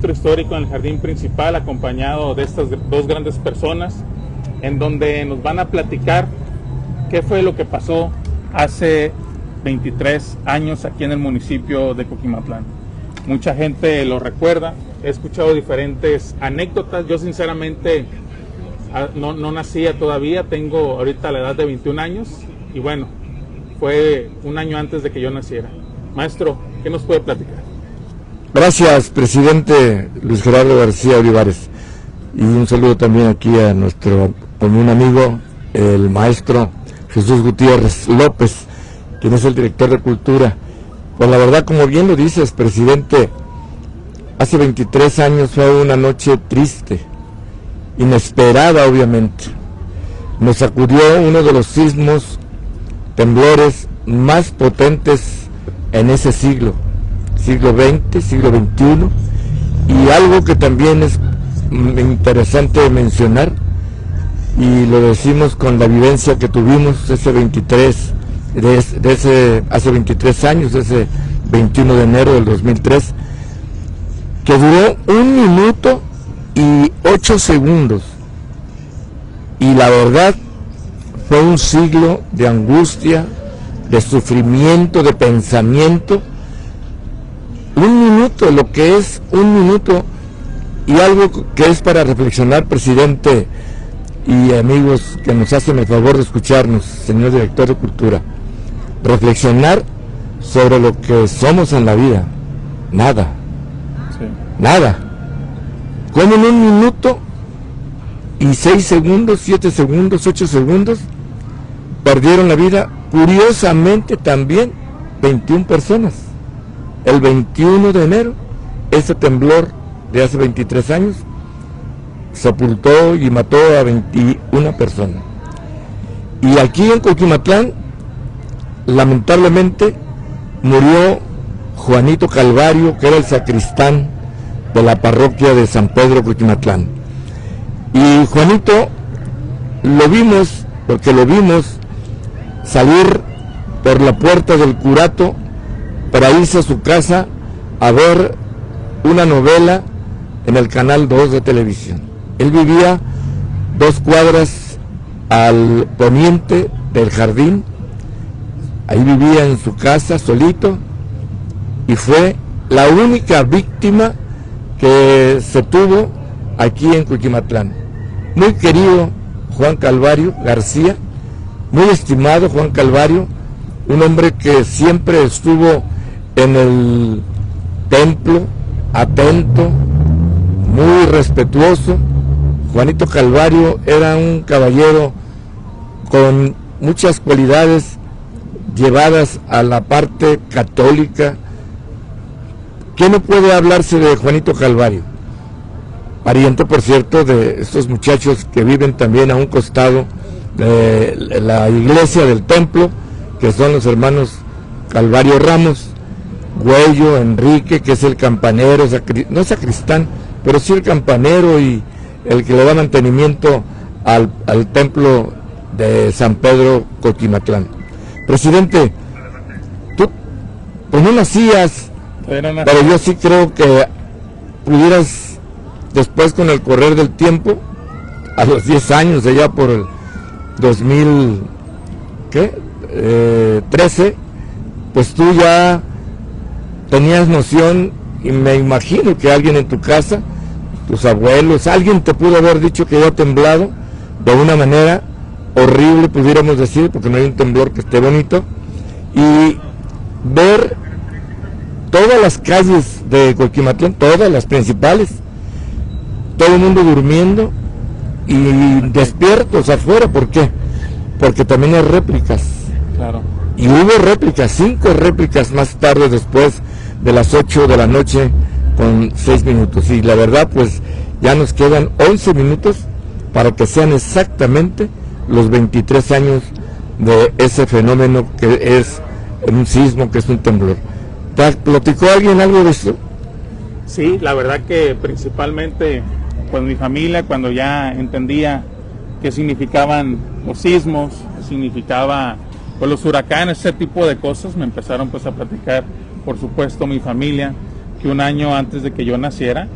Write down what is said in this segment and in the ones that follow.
centro histórico, en el jardín principal, acompañado de estas dos grandes personas, en donde nos van a platicar qué fue lo que pasó hace 23 años aquí en el municipio de Coquimatlán. Mucha gente lo recuerda, he escuchado diferentes anécdotas. Yo sinceramente no nacía todavía, tengo ahorita la edad de 21 años y bueno, fue un año antes de que yo naciera. Maestro, ¿qué nos puede platicar? Gracias, presidente Luis Gerardo García Olivares, y un saludo también aquí a nuestro común amigo, el maestro Jesús Gutiérrez López, quien es el director de Cultura. Pues la verdad, como bien lo dices, presidente, hace 23 años fue una noche triste, inesperada obviamente. Nos sacudió uno de los sismos, temblores más potentes en ese siglo XX, siglo XXI, y algo que también es interesante mencionar, y lo decimos con la vivencia que tuvimos hace 23 años, ese 21 de enero del 2003, que duró 1 minuto y 8 segundos, y la verdad fue un siglo de angustia, de sufrimiento, de pensamiento. 1 minuto, lo que es 1 minuto, y algo que es para reflexionar, presidente y amigos que nos hacen el favor de escucharnos, señor director de Cultura, reflexionar sobre lo que somos en la vida. Nada, sí. Nada. Como en 1 minuto y 6 segundos, 7 segundos, 8 segundos, perdieron la vida, curiosamente también, 21 personas. El 21 de enero, ese temblor de hace 23 años, sepultó y mató a 21 personas. Y aquí en Coquimatlán, lamentablemente, murió Juanito Calvario, que era el sacristán de la parroquia de San Pedro Coquimatlán. Y Juanito lo vimos, porque lo vimos salir por la puerta del curato para irse a su casa a ver una novela en el canal 2 de televisión. Él vivía 2 cuadras al poniente del jardín, ahí vivía en su casa solito, y fue la única víctima que se tuvo aquí en Coquimatlán. Muy querido Juan Calvario García, muy estimado Juan Calvario, un hombre que siempre estuvo en el templo, atento, muy respetuoso. Juanito Calvario era un caballero con muchas cualidades llevadas a la parte católica. ¿Qué no puede hablarse de Juanito Calvario? Pariente, por cierto, de estos muchachos que viven también a un costado de la iglesia del templo, que son los hermanos Calvario Ramos, Güello, Enrique, que es el campanero, no sacristán, pero sí el campanero y el que le da mantenimiento al templo de San Pedro Coquimatlán. Presidente, tú pues no nacías, pero yo sí creo que pudieras después, con el correr del tiempo, a los 10 años, allá por el 2013, pues tú ya tenías noción, y me imagino que alguien en tu casa, tus abuelos, alguien te pudo haber dicho que había temblado de una manera horrible, pudiéramos decir, porque no hay un temblor que esté bonito, y ver todas las calles de Coquimatlán, todas las principales, todo el mundo durmiendo y despiertos afuera. ¿Por qué? Porque también hay réplicas. Claro. Y hubo réplicas, 5 réplicas más tarde, después de las 8 de la noche con 6 minutos. Y la verdad, pues ya nos quedan 11 minutos para que sean exactamente los 23 años de ese fenómeno que es un sismo, que es un temblor. ¿Te platicó alguien algo de esto? Sí, la verdad que principalmente pues mi familia, cuando ya entendía qué significaban los sismos, qué significaba pues los huracanes, ese tipo de cosas, me empezaron pues a platicar, por supuesto, mi familia, que un año antes de que yo naciera,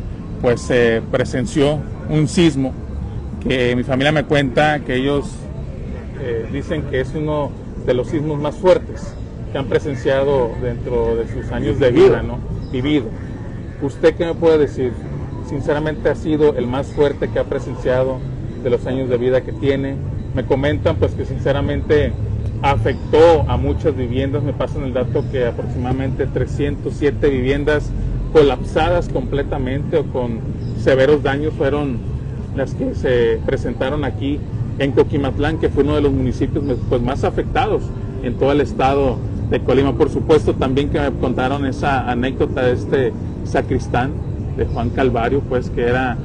pues se presenció un sismo que mi familia me cuenta que ellos dicen que es uno de los sismos más fuertes que han presenciado dentro de sus años de vida, ¿no? Vivido. ¿Usted qué me puede decir? Sinceramente ha sido el más fuerte que ha presenciado de los años de vida que tiene. Me comentan pues que sinceramente afectó a muchas viviendas. Me pasan el dato que aproximadamente 307 viviendas colapsadas completamente o con severos daños fueron las que se presentaron aquí en Coquimatlán, que fue uno de los municipios pues más afectados en todo el estado de Colima. Por supuesto también que me contaron esa anécdota de este sacristán, de Juan Calvario, pues que era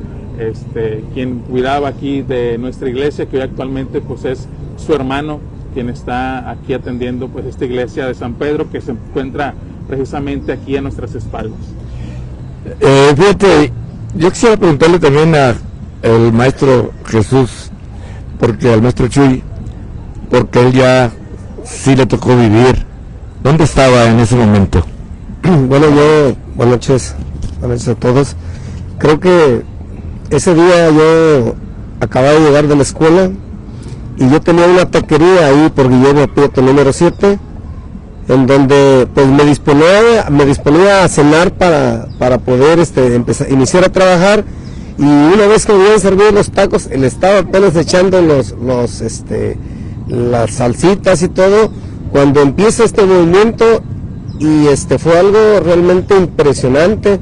quien cuidaba aquí de nuestra iglesia, que hoy actualmente pues es su hermano quien está aquí atendiendo pues esta iglesia de San Pedro, que se encuentra precisamente aquí a nuestras espaldas. Fíjate, yo quisiera preguntarle también al maestro Jesús, porque al maestro Chuy, porque él ya sí le tocó vivir. ¿Dónde estaba en ese momento? Bueno, buenas noches a todos. Creo que ese día yo acababa de llegar de la escuela y yo tenía una taquería ahí por Guillermo Prieto número 7, en donde pues me disponía a cenar para poder iniciar a trabajar. Y una vez que me iban a servir los tacos, le estaba apenas echando las salsitas y todo, cuando empieza este movimiento, y fue algo realmente impresionante.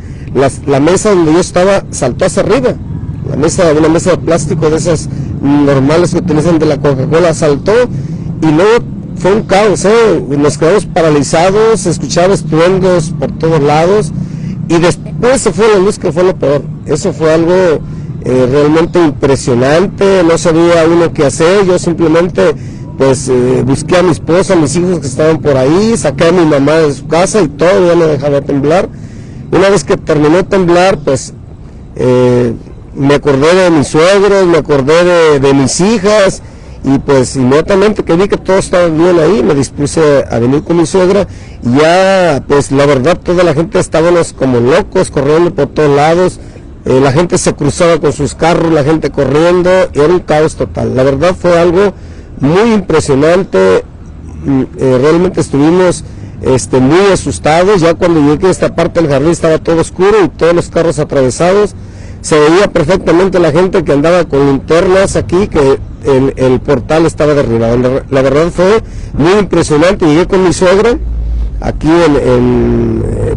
La mesa donde yo estaba saltó hacia arriba, una mesa de plástico de esas normales que utilizan de la Coca-Cola, saltó, y luego fue un caos, nos quedamos paralizados, escuchaba estruendos por todos lados, y después se fue la luz, que fue lo peor. Eso fue algo realmente impresionante. No sabía uno qué hacer. Yo simplemente pues busqué a mi esposa, a mis hijos que estaban por ahí, saqué a mi mamá de su casa y todo, ya no dejaba temblar. Una vez que terminó de temblar, pues me acordé de mis suegros, me acordé de mis hijas, y pues inmediatamente que vi que todo estaba bien ahí, me dispuse a venir con mi suegra, y ya pues la verdad toda la gente estábamos como locos, corriendo por todos lados. La gente se cruzaba con sus carros, la gente corriendo, y era un caos total. La verdad fue algo muy impresionante. Realmente estuvimos muy asustados. Ya cuando llegué a esta parte del jardín estaba todo oscuro y todos los carros atravesados. Se veía perfectamente la gente que andaba con linternas aquí, que el portal estaba derribado. La verdad fue muy impresionante. Llegué con mi suegra aquí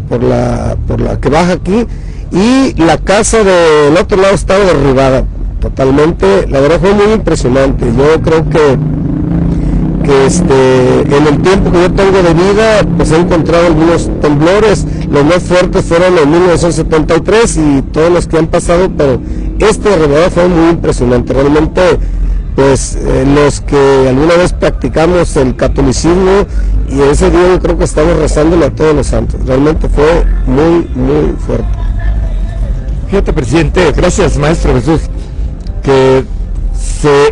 por la que baja aquí, y la casa del otro lado estaba derribada totalmente. La verdad fue muy impresionante. Yo creo que en el tiempo que yo tengo de vida, pues he encontrado algunos temblores. Los más fuertes fueron en 1973 y todos los que han pasado, pero este de verdad fue muy impresionante. Realmente pues los que alguna vez practicamos el catolicismo, y ese día yo creo que estamos rezándole a todos los santos. Realmente fue muy, muy fuerte. Fíjate, presidente, gracias, maestro Jesús, que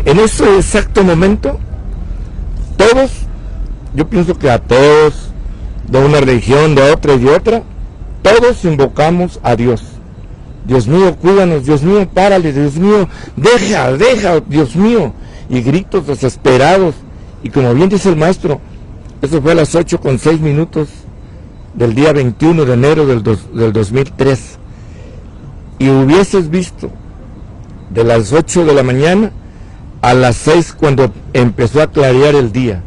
en ese exacto momento, todos, yo pienso que a todos, de una religión, de otra y de otra, todos invocamos a Dios. Dios mío, cuídanos, Dios mío, párale, Dios mío, deja, Dios mío, y gritos desesperados. Y como bien dice el maestro, eso fue a las 8:06 del día 21 de enero del 2003. Y hubieses visto de las 8 de la mañana a las 6 cuando empezó a clarear el día.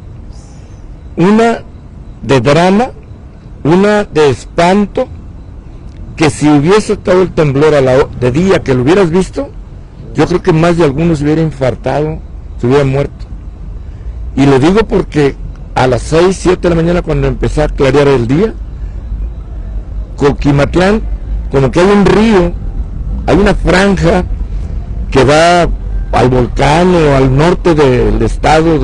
Una de drama, una de espanto, que si hubiese estado el temblor de día que lo hubieras visto, yo creo que más de algunos hubiera infartado, se hubiera muerto. Y lo digo porque a las 6, 7 de la mañana cuando empezó a clarear el día, Coquimatlán, como que hay un río, hay una franja que va al volcán o al norte del estado,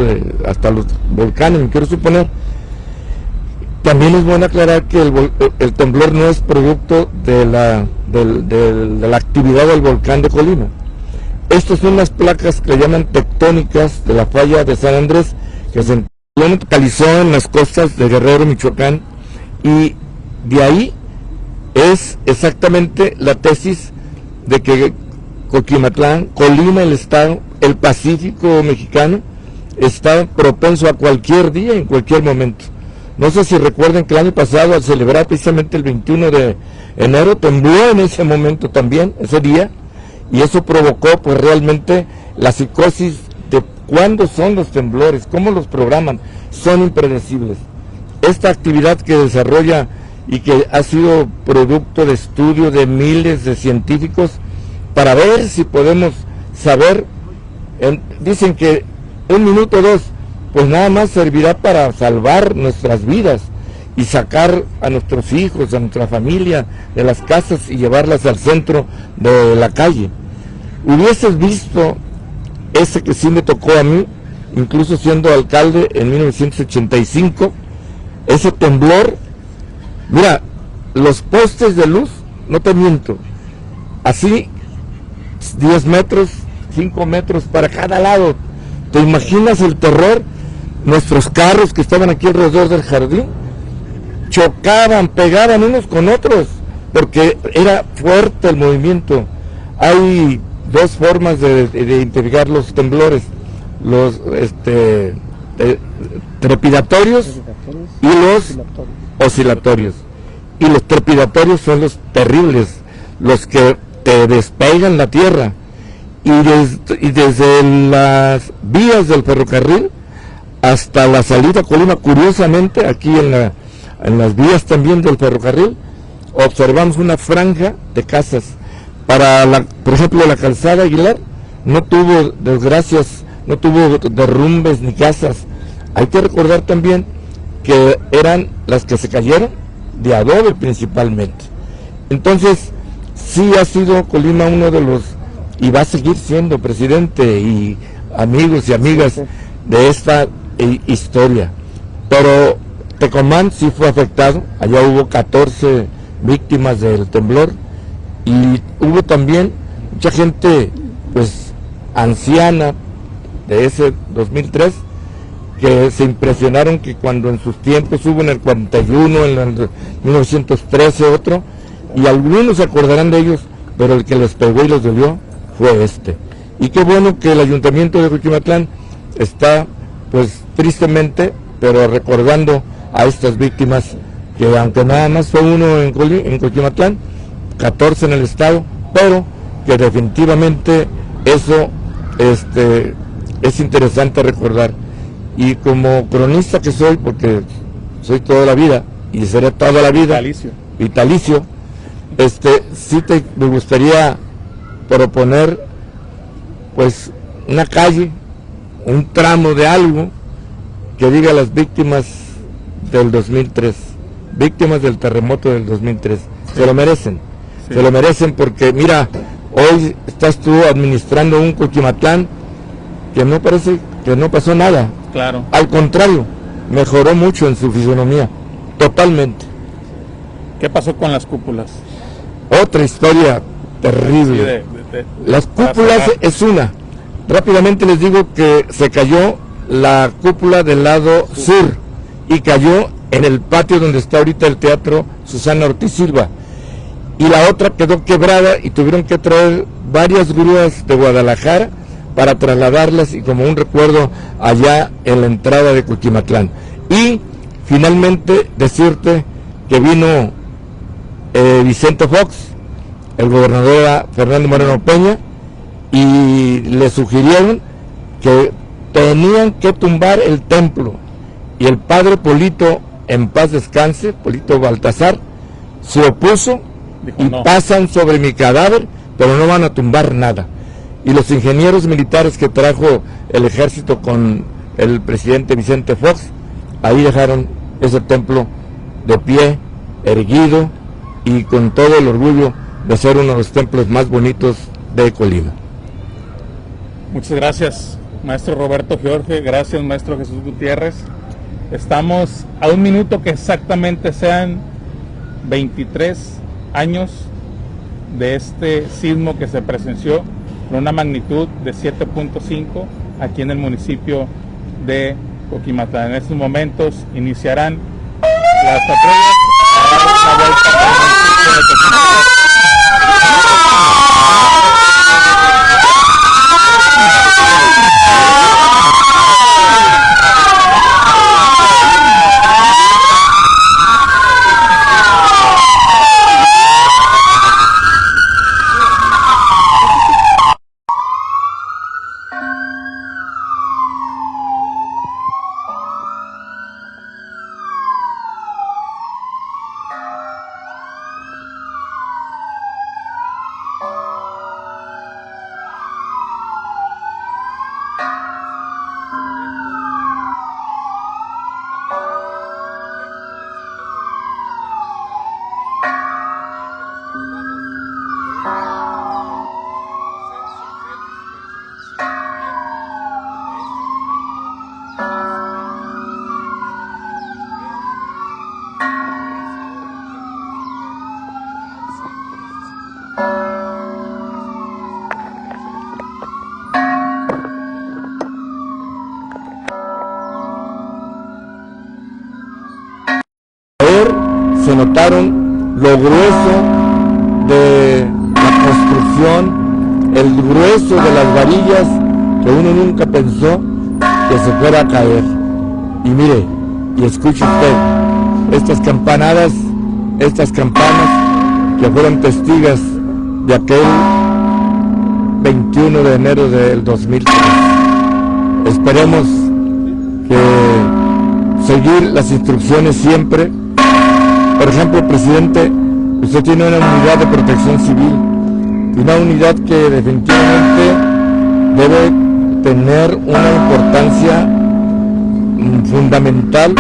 hasta los volcanes, me quiero suponer. También es bueno aclarar que el temblor no es producto de la actividad del volcán de Colima. Estas son las placas que llaman tectónicas de la falla de San Andrés, que se localizó en las costas de Guerrero, Michoacán, y de ahí es exactamente la tesis de que Coquimatlán, Colima, el estado, el Pacífico mexicano, está propenso a cualquier día, en cualquier momento. No sé si recuerden que el año pasado, al celebrar precisamente el 21 de enero, tembló en ese momento también, ese día, y eso provocó pues realmente la psicosis de cuándo son los temblores, cómo los programan, son impredecibles. Esta actividad que desarrolla y que ha sido producto de estudio de miles de científicos para ver si podemos saber, dicen que 1 minuto o 2, pues nada más servirá para salvar nuestras vidas y sacar a nuestros hijos, a nuestra familia de las casas y llevarlas al centro de la calle. Hubieses visto ese que sí me tocó a mí, incluso siendo alcalde en 1985, ese temblor. Mira, los postes de luz, no te miento, así 10 metros, 5 metros para cada lado. ¿Te imaginas el terror? Nuestros carros que estaban aquí alrededor del jardín chocaban, pegaban unos con otros, porque era fuerte el movimiento. Hay dos formas de identificar los temblores, los trepidatorios y los oscilatorios. Y los trepidatorios son los terribles, los que te despegan la tierra. Y desde las vías del ferrocarril hasta la salida a Colima, curiosamente, aquí en las vías también del ferrocarril, observamos una franja de casas. Por ejemplo, la calzada Aguilar no tuvo desgracias, no tuvo derrumbes ni casas. Hay que recordar también que eran las que se cayeron de adobe principalmente. Entonces, sí ha sido Colima uno de los, y va a seguir siendo, presidente y amigos y amigas de esta historia. Pero Tecomán sí fue afectado, allá hubo 14 víctimas del temblor, y hubo también mucha gente pues anciana de ese 2003 que se impresionaron que cuando en sus tiempos hubo en el 41, en el 1913 otro, y algunos se acordarán de ellos, pero el que les pegó y les dolió fue este. Y qué bueno que el ayuntamiento de Coquimatlán está pues tristemente, pero recordando a estas víctimas, que aunque nada más fue uno en Coquimatlán, 14 en el estado, pero que definitivamente eso es interesante recordar. Y como cronista que soy, porque soy toda la vida y seré toda la vida vitalicio, sí me gustaría proponer pues una calle, un tramo de algo que diga las víctimas del 2003, víctimas del terremoto del 2003, se lo merecen, se lo merecen, porque mira, hoy estás tú administrando un Coquimatlán que no parece que no pasó nada. Claro. Al contrario, mejoró mucho en su fisonomía, totalmente. ¿Qué pasó con las cúpulas? Otra historia terrible. Sí, las cúpulas es una. Rápidamente les digo que se cayó la cúpula del lado sur y cayó en el patio donde está ahorita el Teatro Susana Ortiz Silva. Y la otra quedó quebrada y tuvieron que traer varias grúas de Guadalajara para trasladarlas y como un recuerdo allá en la entrada de Coquimatlán. Y finalmente decirte que vino Vicente Fox, el gobernador era Fernando Moreno Peña, y le sugirieron que tenían que tumbar el templo, y el padre Polito, en paz descanse, Polito Baltasar, se opuso. Dijo, y no, pasan sobre mi cadáver, pero no van a tumbar nada. Y los ingenieros militares que trajo el ejército con el presidente Vicente Fox, ahí dejaron ese templo de pie, erguido y con todo el orgullo de ser uno de los templos más bonitos de Colima. Muchas gracias, maestro Roberto Jorge, gracias, maestro Jesús Gutiérrez. Estamos a 1 minuto que exactamente sean 23 años de este sismo que se presenció con una magnitud de 7.5 aquí en el municipio de Coquimatlán. En estos momentos iniciarán las patrullas a dar una vuelta por el municipio de Coquimatlán. notaron lo grueso de la construcción, el grueso de las varillas que uno nunca pensó que se fuera a caer. Y mire, y escuche usted, estas campanas que fueron testigos de aquel 21 de enero del 2003. Esperemos que seguir las instrucciones siempre. Por ejemplo, presidente, usted tiene una unidad de protección civil, una unidad que definitivamente debe tener una importancia fundamental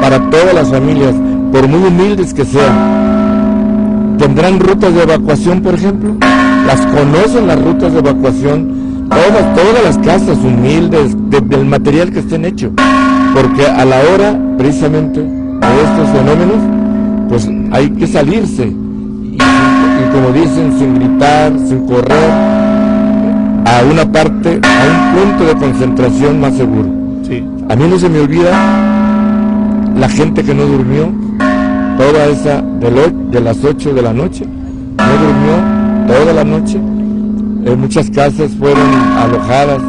para todas las familias, por muy humildes que sean. ¿Tendrán rutas de evacuación, por ejemplo? ¿Las conocen las rutas de evacuación? Todas las casas humildes, del material que estén hechos. Porque a la hora, precisamente, de estos fenómenos, pues hay que salirse. Y como dicen, sin gritar, sin correr, a una parte, a un punto de concentración más seguro. Sí. A mí no se me olvida la gente que no durmió, toda esa de las 8 de la noche, no durmió toda la noche. Muchas casas fueron alojadas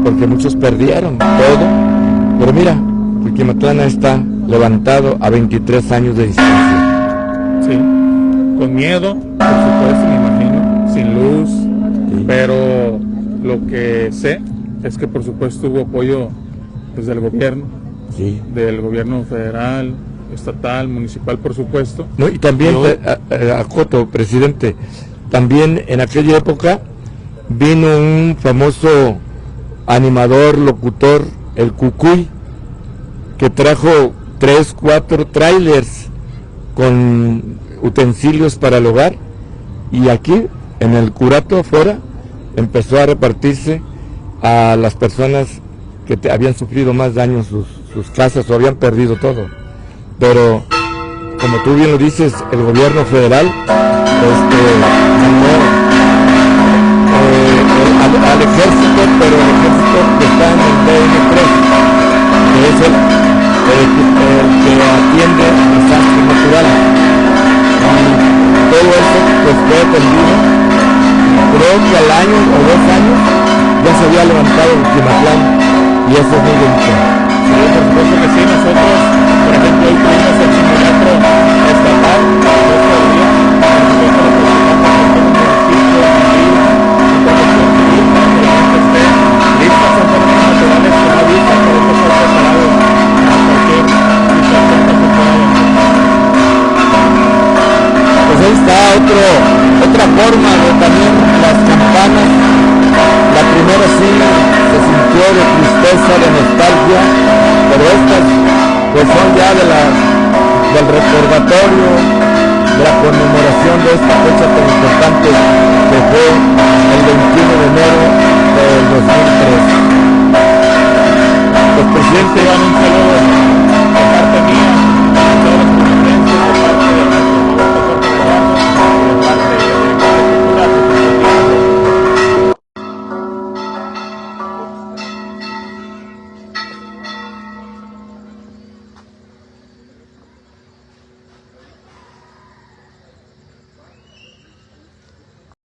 porque muchos perdieron todo. Pero mira, Cuiquimatlán está levantado a 23 años de distancia. Sí, con miedo, por supuesto, me imagino, sin luz, sí. Pero lo que sé es que por supuesto hubo apoyo pues, del gobierno, sí. Del gobierno federal, estatal, municipal, por supuesto. No, y también, acoto, presidente, también en aquella época vino un famoso animador, locutor, el Cucuy, que trajo 3, 4 trailers con utensilios para el hogar, y aquí, en el curato afuera, empezó a repartirse a las personas que habían sufrido más daños sus casas o habían perdido todo. Pero, como tú bien lo dices, el gobierno federal al ejército, pero el ejército que está en el DN3, que es el que atiende desastres naturales. Y todo eso pues fue atendido. Creo que al año o 2 años ya se había levantado el Cuiquimatlán, y eso es muy bonito. Sí, por supuesto que sí. Nosotros, por ejemplo, hoy tuvimos el simulacro estatal, pues ahí está otra forma de también las campanas. La primera sí se sintió de tristeza, de nostalgia, pero estas pues son ya del recordatorio, de la conmemoración de esta fecha tan importante que fue el 21 de enero del 2003. Pues presidente, un saludo.